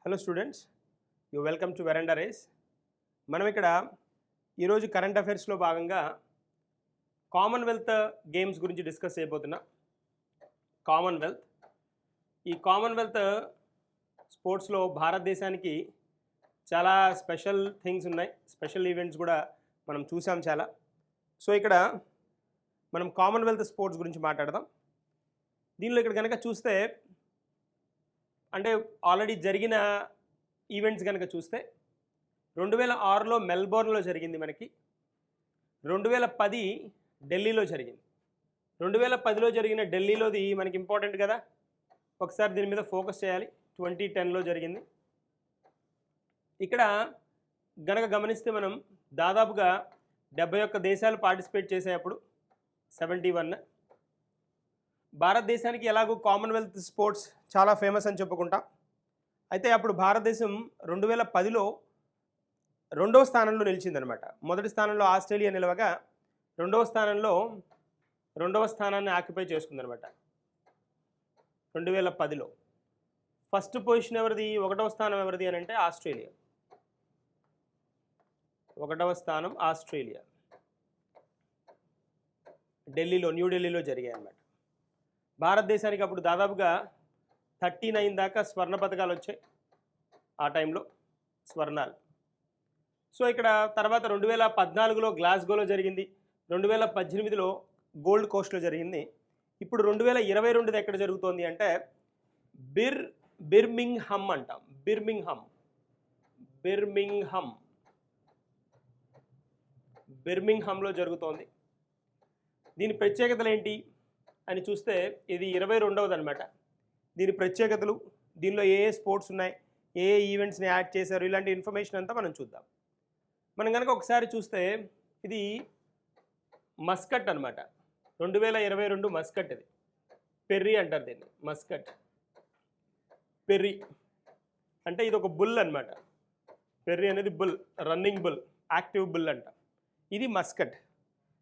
Hello students, you welcome to Veranda Race. మనం ఇక్కడ ఈరోజు కరెంట్ అఫైర్స్లో భాగంగా కామన్వెల్త్ గేమ్స్ గురించి డిస్కస్ చేయబోతున్నాం. ఈ కామన్వెల్త్ స్పోర్ట్స్లో భారతదేశానికి చాలా స్పెషల్ థింగ్స్ ఉన్నాయి, స్పెషల్ ఈవెంట్స్ కూడా మనం చూసాం చాలా. సో ఇక్కడ మనం కామన్వెల్త్ స్పోర్ట్స్ గురించి మాట్లాడదాం. దీనిలో ఇక్కడ కనుక చూస్తే అంటే ఆల్రెడీ జరిగిన ఈవెంట్స్ కనుక చూస్తే 2006లో మెల్బోర్న్లో జరిగింది, మనకి 2010 ఢిల్లీలో జరిగింది. 2010లో జరిగిన ఢిల్లీలోది మనకి ఇంపార్టెంట్ కదా, ఒకసారి దీని మీద ఫోకస్ చేయాలి. 2010లో జరిగింది. ఇక్కడ గనక గమనిస్తే మనం దాదాపుగా 71 దేశాలు పార్టిసిపేట్ చేసేటప్పుడు 71. భారతదేశానికి ఎలాగో కామన్వెల్త్ స్పోర్ట్స్ చాలా ఫేమస్ అని చెప్పుకుంటాం. అయితే అప్పుడు భారతదేశం 2010లో 2వ స్థానంలో నిలిచిందనమాట. మొదటి స్థానంలో ఆస్ట్రేలియా నిలవగా 2వ స్థానాన్ని ఆక్యుపై చేసుకుందనమాట 2010లో. ఫస్ట్ పొజిషన్ ఎవరిది, 1వ స్థానం ఎవరిది అని అంటే ఆస్ట్రేలియా. 1వ స్థానం ఆస్ట్రేలియా. న్యూఢిల్లీలో జరిగాయి అన్నమాట. భారతదేశానికి అప్పుడు దాదాపుగా 39 దాకా స్వర్ణ పథకాలు వచ్చాయి ఆ టైంలో, స్వర్ణాలు. సో ఇక్కడ తర్వాత 2014లో గ్లాస్గోలో జరిగింది, 2018లో గోల్డ్ కోస్ట్లో జరిగింది. ఇప్పుడు 2022 ఎక్కడ జరుగుతోంది అంటే బిర్మింగ్హమ్ అంటాం. బిర్మింగ్హమ్లో జరుగుతోంది. దీని ప్రత్యేకతలు ఏంటి అని చూస్తే ఇది 22వది అనమాట. దీని ప్రత్యేకతలు, దీనిలో ఏ స్పోర్ట్స్ ఉన్నాయి, ఏ ఈవెంట్స్ని యాడ్ చేశారు, ఇలాంటి ఇన్ఫర్మేషన్ అంతా మనం చూద్దాం. మనం కనుక ఒకసారి చూస్తే ఇది మస్కట్ అనమాట. 2022 మస్కట్. ఇది పెర్రీ అంటారు దీన్ని, మస్కట్. పెర్రీ అంటే ఇది ఒక బుల్ అనమాట. పెర్రీ అనేది bull, running bull, active bull అంట. ఇది మస్కట్.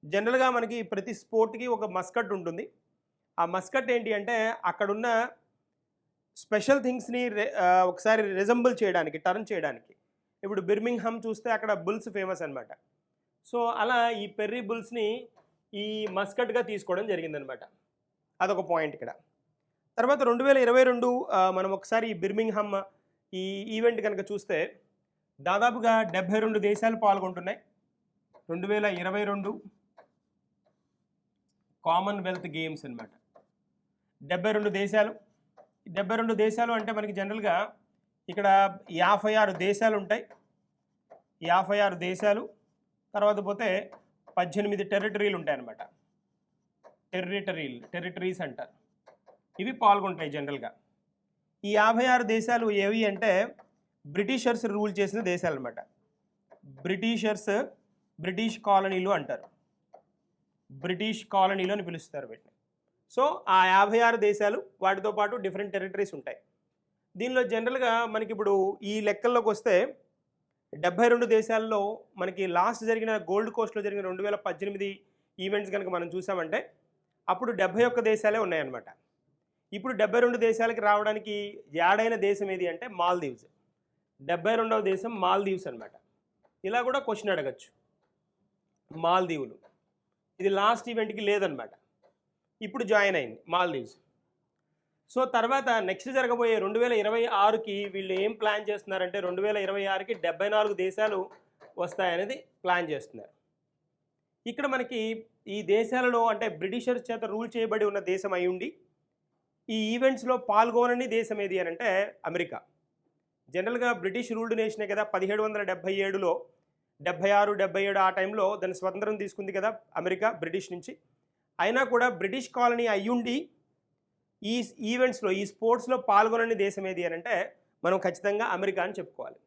జనరల్గా మనకి ప్రతి స్పోర్ట్కి ఒక మస్కట్ ఉంటుంది. ఆ మస్కట్ ఏంటి అంటే అక్కడున్న స్పెషల్ థింగ్స్ని ఒకసారి రిజంబుల్ చేయడానికి, టర్న్ చేయడానికి. ఇప్పుడు బిర్మింగ్హమ్ చూస్తే అక్కడ బుల్స్ ఫేమస్ అనమాట. సో అలా ఈ పెర్రీ బుల్స్ని ఈ మస్కట్గా తీసుకోవడం జరిగిందనమాట. అదొక పాయింట్ ఇక్కడ. తర్వాత 2022 మనం ఒకసారి ఈ బిర్మింగ్హమ్ ఈ ఈవెంట్ కనుక చూస్తే దాదాపుగా 72 దేశాలు పాల్గొంటున్నాయి. 2022 కామన్వెల్త్ గేమ్స్ అనమాట. 72 దేశాలు అంటే మనకి జనరల్గా ఇక్కడ 56 దేశాలు ఉంటాయి. 56 దేశాలు, తర్వాత పోతే 18 టెరిటరీలు ఉంటాయి అన్నమాట. టెరిటరీస్ అంటారు. ఇవి పాల్గొంటాయి జనరల్గా. ఈ 56 దేశాలు ఏవి అంటే బ్రిటిషర్స్ రూల్ చేసిన దేశాలు అనమాట. బ్రిటిష్ కాలనీలు అంటారు. బ్రిటిష్ కాలనీలు అని పిలుస్తారు వీటిని. సో ఆ 56 దేశాలు, వాటితో పాటు డిఫరెంట్ టెరిటరీస్ ఉంటాయి. దీనిలో జనరల్గా మనకి ఇప్పుడు ఈ లెక్కల్లోకి వస్తే 72 దేశాల్లో మనకి లాస్ట్ జరిగిన గోల్డ్ కోస్ట్లో జరిగిన 2018 ఈవెంట్స్ కనుక మనం చూసామంటే అప్పుడు 71 దేశాలే ఉన్నాయన్నమాట. ఇప్పుడు 72 దేశాలకి రావడానికి యాడైన దేశం ఏది అంటే మాల్దీవ్స్. 72వ దేశం మాల్దీవ్స్ అనమాట. ఇలా కూడా క్వశ్చన్ అడగచ్చు. మాల్దీవులు ఇది లాస్ట్ ఈవెంట్కి లేదనమాట, ఇప్పుడు జాయిన్ అయింది మాల్దీవ్స్. సో తర్వాత నెక్స్ట్ జరగబోయే 2026కి వీళ్ళు ఏం ప్లాన్ చేస్తున్నారంటే 2026కి 74 దేశాలు వస్తాయనేది ప్లాన్ చేస్తున్నారు. ఇక్కడ మనకి ఈ దేశాలలో అంటే బ్రిటిషర్స్ చేత రూల్ చేయబడి ఉన్న దేశం అయి ఉండి ఈ ఈవెంట్స్లో పాల్గొనని దేశం ఏది అని అంటే అమెరికా. జనరల్గా బ్రిటిష్ రూల్డ్ నేషనే కదా. 1777లో 76, 77 ఆ టైంలో దాని స్వతంత్రం తీసుకుంది కదా అమెరికా బ్రిటిష్ నుంచి. అయినా కూడా బ్రిటిష్ కాలనీ అయ్యుండి ఈ ఈవెంట్స్లో, ఈ స్పోర్ట్స్లో పాల్గొనని దేశం ఏది అని అంటే మనం ఖచ్చితంగా అమెరికా అని చెప్పుకోవాలి.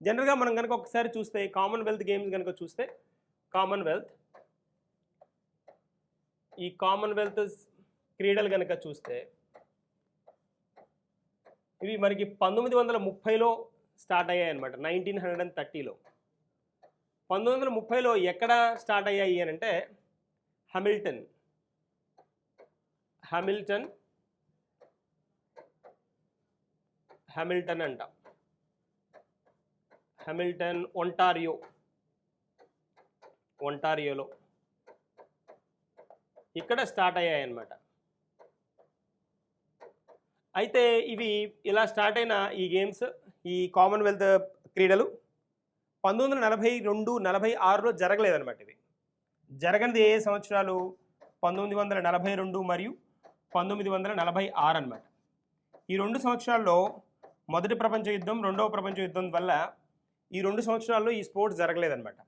జనరల్గా మనం కనుక ఒకసారి చూస్తే కామన్వెల్త్ గేమ్స్ కనుక చూస్తే ఈ కామన్వెల్త్ క్రీడలు కనుక చూస్తే ఇవి మనకి 1930లో స్టార్ట్ అయ్యాయి అనమాట. 1930లో 1930లో ఎక్కడ స్టార్ట్ అయ్యాయి అని అంటే హామిల్టన్ అంట. హ్యామిల్టన్ ఒంటారియోలో ఇక్కడ స్టార్ట్ అయ్యాయి అన్నమాట. అయితే ఇవి ఇలా స్టార్ట్ అయిన ఈ గేమ్స్, ఈ కామన్వెల్త్ క్రీడలు 1942-46లో జరగలేదన్నమాట. ఇవి జరగనిది ఏ సంవత్సరాలు? 1942 మరియు 1946 అన్నమాట. ఈ 2 సంవత్సరాల్లో మొదటి ప్రపంచ యుద్ధం, రెండవ ప్రపంచ యుద్ధం వల్ల ఈ 2 సంవత్సరాల్లో ఈ స్పోర్ట్స్ జరగలేదన్నమాట.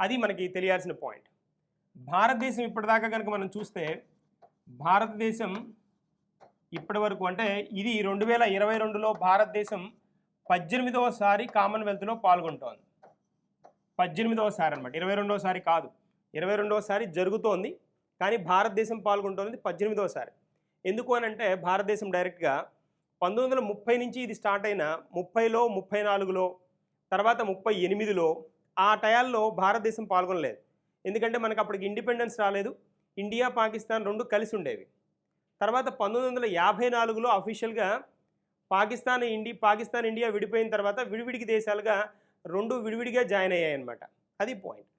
అది మనకి తెలియాల్సిన పాయింట్. భారతదేశం ఇప్పటిదాకా కనుక మనం చూస్తే, భారతదేశం ఇప్పటి వరకు అంటే ఇది 2022లో భారతదేశం 18వసారి కామన్వెల్త్లో పాల్గొంటోంది. 18వసారి అనమాట, 22వసారి కాదు. 22వసారి జరుగుతోంది, కానీ భారతదేశం పాల్గొంటోంది 18వసారి. ఎందుకు అని అంటే భారతదేశం డైరెక్ట్గా 1930 నుంచి ఇది స్టార్ట్ అయిన 30లో, 34లో, తర్వాత 38లో ఆ టయాల్లో భారతదేశం పాల్గొనలేదు. ఎందుకంటే మనకు అప్పటికి ఇండిపెండెన్స్ రాలేదు. ఇండియా పాకిస్తాన్ రెండు కలిసి ఉండేవి. తర్వాత 1954లో అఫీషియల్గా పాకిస్తాన్ ఇండియా విడిపోయిన తర్వాత విడివిడికి దేశాలుగా రెండు విడివిడిగా జాయిన్ అయ్యాయి అన్నమాట. అది పాయింట్.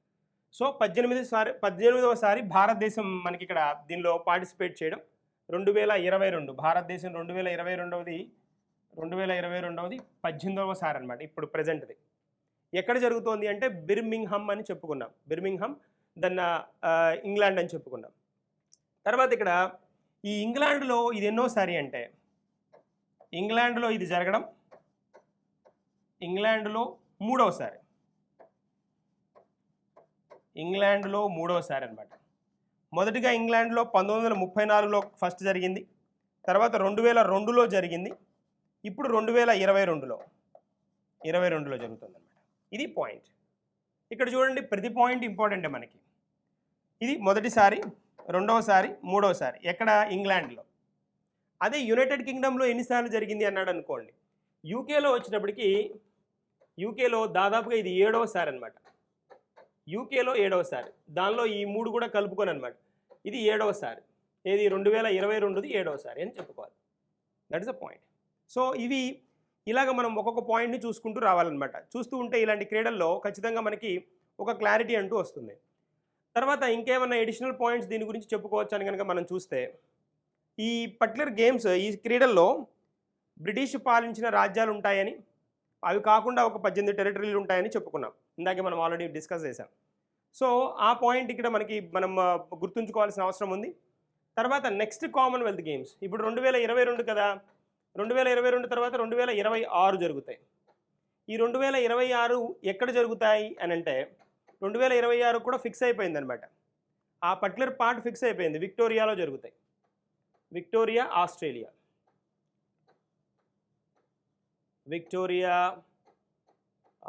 సో 18వసారి భారతదేశం మనకి ఇక్కడ దీనిలో పార్టిసిపేట్ చేయడం. 2022 భారతదేశం 2022ది 18వసారి అనమాట ఇప్పుడు ప్రజెంట్ది. ఎక్కడ జరుగుతోంది అంటే బిర్మింగ్హమ్ అని చెప్పుకున్నాం. బిర్మింగ్హమ్ దన్న ఇంగ్లాండ్ అని చెప్పుకున్నాం. తర్వాత ఇక్కడ ఈ ఇంగ్లాండ్లో ఇది ఎన్నోసారి అంటే, ఇంగ్లాండ్లో ఇది జరగడం ఇంగ్లాండ్లో మూడవసారి అనమాట. మొదటిగా ఇంగ్లాండ్లో 1934లో ఫస్ట్ జరిగింది, తర్వాత 2002లో జరిగింది, ఇప్పుడు 2022లో జరుగుతుంది అనమాట. ఇది పాయింట్. ఇక్కడ చూడండి, ప్రతి పాయింట్ ఇంపార్టెంటే మనకి. ఇది మొదటిసారి, రెండవసారి, మూడవసారి ఎక్కడ? ఇంగ్లాండ్లో. అదే యునైటెడ్ కింగ్డమ్లో ఎన్నిసార్లు జరిగింది అన్నాడు అనుకోండి. యూకేలో వచ్చినప్పటికీ యూకేలో దాదాపుగా ఇది 7వసారి అనమాట. యూకేలో 7వసారి, దానిలో ఈ 3 కూడా కలుపుకొని అనమాట. ఇది 7వసారి. ఏది? 2022ది 7వసారి అని చెప్పుకోవాలి. That is the point. So ఇవి ఇలాగ మనం ఒక్కొక్క పాయింట్ని చూసుకుంటూ రావాలన్నమాట. చూస్తూ ఉంటే ఇలాంటి క్రీడల్లో ఖచ్చితంగా మనకి ఒక క్లారిటీ అంటూ వస్తుంది. తర్వాత ఇంకేమన్నా ఎడిషనల్ పాయింట్స్ దీని గురించి చెప్పుకోవచ్చు అని కనుక మనం చూస్తే, ఈ పర్టికులర్ గేమ్స్, ఈ క్రీడల్లో బ్రిటిష్ పాలించిన రాజ్యాలు ఉంటాయని, అవి కాకుండా ఒక 18 టెరిటరీలు ఉంటాయని చెప్పుకున్నాం. ఇందాకే మనం ఆల్రెడీ డిస్కస్ చేసాం. సో ఆ పాయింట్ ఇక్కడ మనం గుర్తుంచుకోవాల్సిన అవసరం ఉంది. తర్వాత నెక్స్ట్ కామన్వెల్త్ గేమ్స్ ఇప్పుడు 2022 కదా. 2022 తర్వాత 2026 జరుగుతాయి. ఈ 2026 ఎక్కడ జరుగుతాయి అని అంటే 2026 కూడా ఫిక్స్ అయిపోయింది అనమాట. ఆ పర్టికులర్ పార్ట్ ఫిక్స్ అయిపోయింది. విక్టోరియాలో జరుగుతాయి. విక్టోరియా,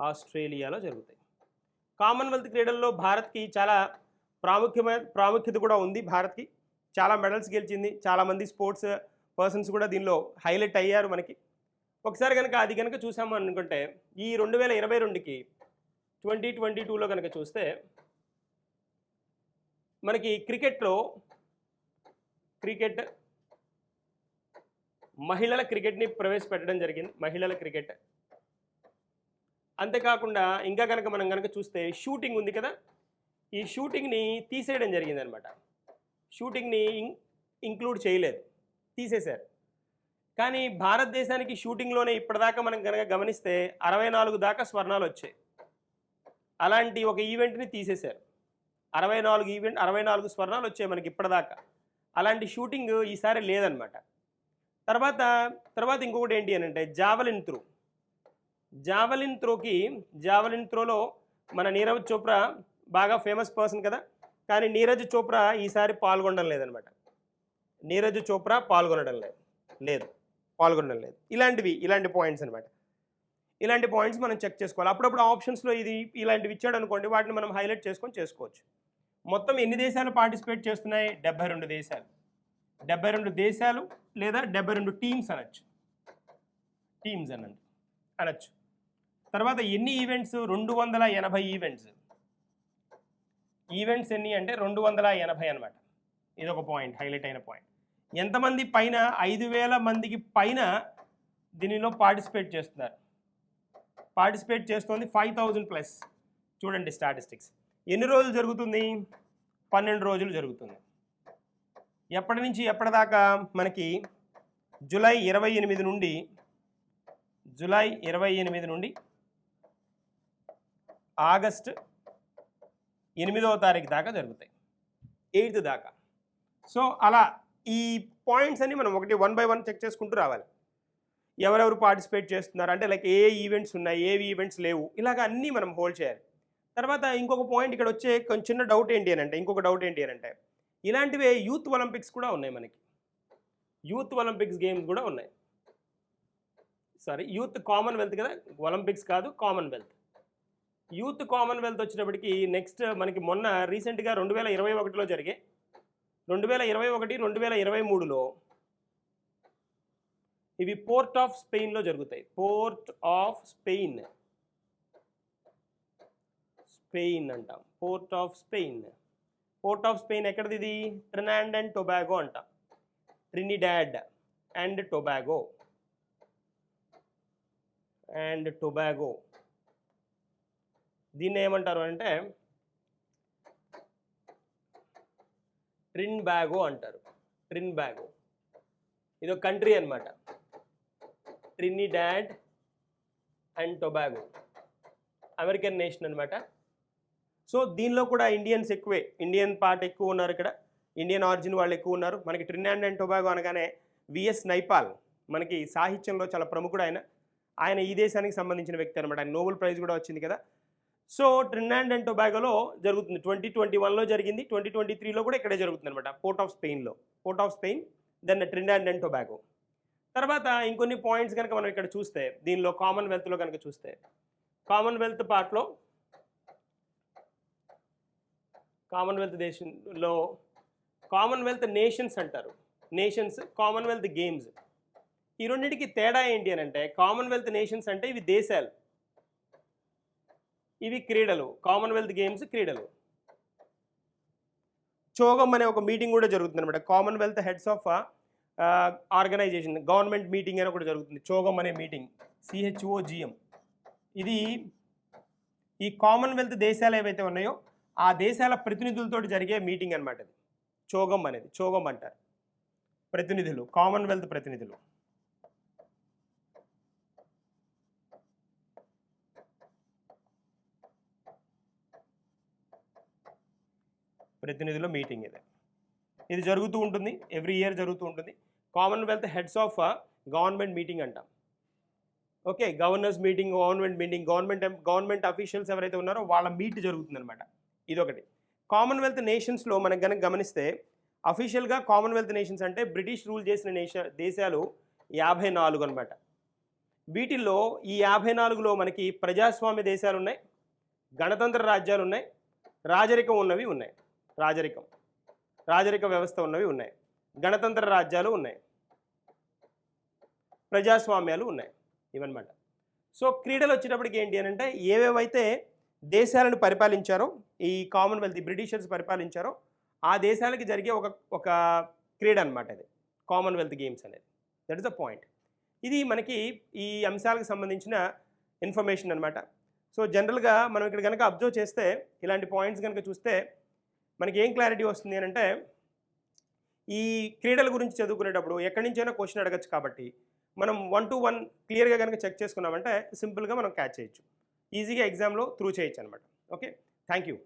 ఆస్ట్రేలియాలో జరుగుతాయి. కామన్వెల్త్ క్రీడల్లో భారత్కి చాలా ప్రాముఖ్యత కూడా ఉంది. భారత్కి చాలా మెడల్స్ గెలిచింది. చాలామంది స్పోర్ట్స్ పర్సన్స్ కూడా దీనిలో హైలైట్ అయ్యారు మనకి. ఒకసారి కనుక అది కనుక చూసాము అనుకుంటే, ఈ 2022కి 2022లో కనుక చూస్తే మనకి క్రికెట్ మహిళల క్రికెట్ని ప్రవేశపెట్టడం జరిగింది. మహిళల క్రికెట్. అంతేకాకుండా ఇంకా కనుక మనం కనుక చూస్తే షూటింగ్ ఉంది కదా, ఈ షూటింగ్ని తీసేయడం జరిగింది అనమాట. షూటింగ్ని ఇంక్లూడ్ చేయలేదు, తీసేశారు. కానీ భారతదేశానికి షూటింగ్లోనే ఇప్పటిదాకా మనం కనుక గమనిస్తే 64 దాకా స్వర్ణాలు వచ్చాయి. అలాంటి ఒక ఈవెంట్ని తీసేశారు. 64 స్వర్ణాలు వచ్చాయి మనకి ఇప్పటిదాకా. అలాంటి షూటింగ్ ఈసారి లేదనమాట. తర్వాత ఇంకొకటి ఏంటి అని అంటే జావలిన్ త్రోలో మన నీరజ్ చోప్రా బాగా ఫేమస్ పర్సన్ కదా, కానీ నీరజ్ చోప్రా ఈసారి పాల్గొనడం లేదనమాట. పాల్గొనడం లేదు. ఇలాంటి పాయింట్స్ అనమాట. ఇలాంటి పాయింట్స్ మనం చెక్ చేసుకోవాలి. అప్పుడప్పుడు ఆప్షన్స్లో ఇలాంటివి ఇచ్చాడు అనుకోండి, వాటిని మనం హైలైట్ చేసుకోవచ్చు. మొత్తం ఎన్ని దేశాలు పార్టిసిపేట్ చేస్తున్నాయి? 72 దేశాలు. 72 దేశాలు లేదా 72 టీమ్స్ అనొచ్చు. తర్వాత ఎన్ని ఈవెంట్స్? 280 ఈవెంట్స్. ఈవెంట్స్ ఎన్ని అంటే 280 అనమాట. ఇది ఒక పాయింట్, హైలైట్ అయిన పాయింట్. ఎంతమంది పైన? 5000 మందికి పైన దీనిలో పార్టిసిపేట్ చేస్తున్నారు. పార్టిసిపేట్ చేస్తోంది 5000+. చూడండి స్టాటిస్టిక్స్. ఎన్ని రోజులు జరుగుతుంది? 12 రోజులు జరుగుతుంది. ఎప్పటి నుంచి ఎప్పటిదాకా? మనకి జూలై 28 నుండి ఆగస్ట్ 8వ తారీఖు దాకా జరుగుతాయి, 8th దాకా. సో అలా ఈ పాయింట్స్ అన్ని మనం ఒకటి 1 by 1 చెక్ చేసుకుంటూ రావాలి. ఎవరెవరు పార్టిసిపేట్ చేస్తున్నారు అంటే లైక్ ఏ ఈవెంట్స్ ఉన్నాయి, ఏవి ఈవెంట్స్ లేవు, ఇలాగ అన్నీ మనం హోల్డ్ చేయాలి. తర్వాత ఇంకొక పాయింట్ ఇక్కడ వచ్చే కొంచెం చిన్న డౌట్ ఏంటి అని అంటే ఇలాంటివే యూత్ ఒలింపిక్స్ కూడా ఉన్నాయి మనకి. యూత్ ఒలింపిక్స్ గేమ్స్ కూడా ఉన్నాయి. సారీ, యూత్ కామన్వెల్త్ కదా, ఒలింపిక్స్ కాదు, కామన్వెల్త్. యూత్ కామన్వెల్త్ వచ్చేటప్పటికి నెక్స్ట్ మనకి మొన్న రీసెంట్గా 2021లో జరిగే 2021, 2023లో ఇవి పోర్ట్ ఆఫ్ స్పెయిన్లో జరుగుతాయి. పోర్ట్ ఆఫ్ స్పెయిన్ అంటాం. పోర్ట్ ఆఫ్ స్పెయిన్ ఎక్కడిది? ఇది ట్రినిడాడ్ అండ్ టొబాగో అంటాం. ట్రినిడాడ్ అండ్ టొబాగో దీన్ని ఏమంటారు అంటే ట్రిన్బాగో అంటారు. ట్రిన్బాగో ఇది ఒక కంట్రీ అనమాట. Trinidad and Tobago American nation అనమాట. సో దీనిలో కూడా ఇండియన్స్ ఎక్కువే, ఇండియన్ పార్ట్ ఎక్కువ ఉన్నారు ఇక్కడ, ఇండియన్ ఆరిజిన్ వాళ్ళు ఎక్కువ ఉన్నారు. మనకి ట్రినిడాడ్ అండ్ టొబాగో అనగానే విఎస్ నైపాల్ మనకి సాహిత్యంలో చాలా ప్రముఖుడు. ఆయన ఈ దేశానికి సంబంధించిన వ్యక్తి అనమాట. ఆయన నోబెల్ ప్రైజ్ కూడా వచ్చింది కదా. సో ట్రినిడాడ్ అండ్ టొబాగోలో జరుగుతుంది. 2021లో జరిగింది, 2023లో కూడా ఇక్కడే జరుగుతుంది అనమాట, Port of Spain, then Trinidad and Tobago. తర్వాత ఇంకొన్ని పాయింట్స్ కనుక మనం ఇక్కడ చూస్తే, దీనిలో కామన్వెల్త్లో కనుక చూస్తే, కామన్వెల్త్ పార్ట్లో కామన్వెల్త్ దేశంలో కామన్వెల్త్ నేషన్స్ అంటారు. Nations, Commonwealth games. ఈ రెండింటికి తేడా ఏంటి అని అంటే కామన్వెల్త్ నేషన్స్ అంటే ఇవి దేశాలు, ఇవి క్రీడలు. కామన్వెల్త్ గేమ్స్ క్రీడలు. చోగమ్ అనే ఒక మీటింగ్ కూడా జరుగుతుంది అనమాట. Commonwealth heads of organisation government meeting అని కూడా జరుగుతుంది. చోగమ్ అనే మీటింగ్, CHOGM. ఇది ఈ కామన్వెల్త్ దేశాలు ఏవైతే ఉన్నాయో ఆ దేశాల ప్రతినిధులతో జరిగే మీటింగ్ అనమాట. ఇది చోగమ్ అనేది, చోగమ్ అంటారు. ప్రతినిధులు, కామన్వెల్త్ ప్రతినిధులు. మీటింగ్ ఇది జరుగుతూ ఉంటుంది, ఎవ్రీ ఇయర్ జరుగుతూ ఉంటుంది. Commonwealth heads of government meeting అంటాం. Okay, governors meeting, government officials ఎవరైతే ఉన్నారో వాళ్ళ మీట్ జరుగుతుంది అనమాట. ఇదొకటి. కామన్వెల్త్ నేషన్స్లో మనం కనుక గమనిస్తే అఫీషియల్గా కామన్వెల్త్ నేషన్స్ అంటే బ్రిటిష్ రూల్ చేసిన దేశాలు 54 అనమాట. వీటిల్లో ఈ 54లో మనకి ప్రజాస్వామ్య దేశాలు ఉన్నాయి, గణతంత్ర రాజ్యాలు ఉన్నాయి, రాజరికం ఉన్నవి ఉన్నాయి. రాజరిక వ్యవస్థ ఉన్నవి ఉన్నాయి, గణతంత్ర రాజ్యాలు ఉన్నాయి, ప్రజాస్వామ్యాలు ఉన్నాయి, ఇవన్నమాట. సో క్రీడలు వచ్చేటప్పటికి ఏంటి అని అంటే ఏవేవైతే దేశాలను పరిపాలించారో ఈ కామన్వెల్త్, బ్రిటిషర్స్ పరిపాలించారో ఆ దేశాలకి జరిగే ఒక క్రీడ అనమాట ఇది కామన్వెల్త్ గేమ్స్ అనేది. That is the point. ఇది మనకి ఈ అంశాలకు సంబంధించిన ఇన్ఫర్మేషన్ అనమాట. సో జనరల్గా మనం ఇక్కడ కనుక అబ్జర్వ్ చేస్తే, ఇలాంటి పాయింట్స్ కనుక చూస్తే మనకి ఏం క్లారిటీ వస్తుంది అని అంటే ఈ క్రీడల గురించి చదువుకునేటప్పుడు ఎక్కడి నుంచైనా క్వశ్చన్ అడగచ్చు. కాబట్టి మనం 1 to 1 క్లియర్గా కనుక చెక్ చేసుకున్నామంటే సింపుల్గా మనం క్యాచ్ చేయొచ్చు, ఈజీగా ఎగ్జామ్లో త్రూ చేయొచ్చు అనమాట. Okay, thank you.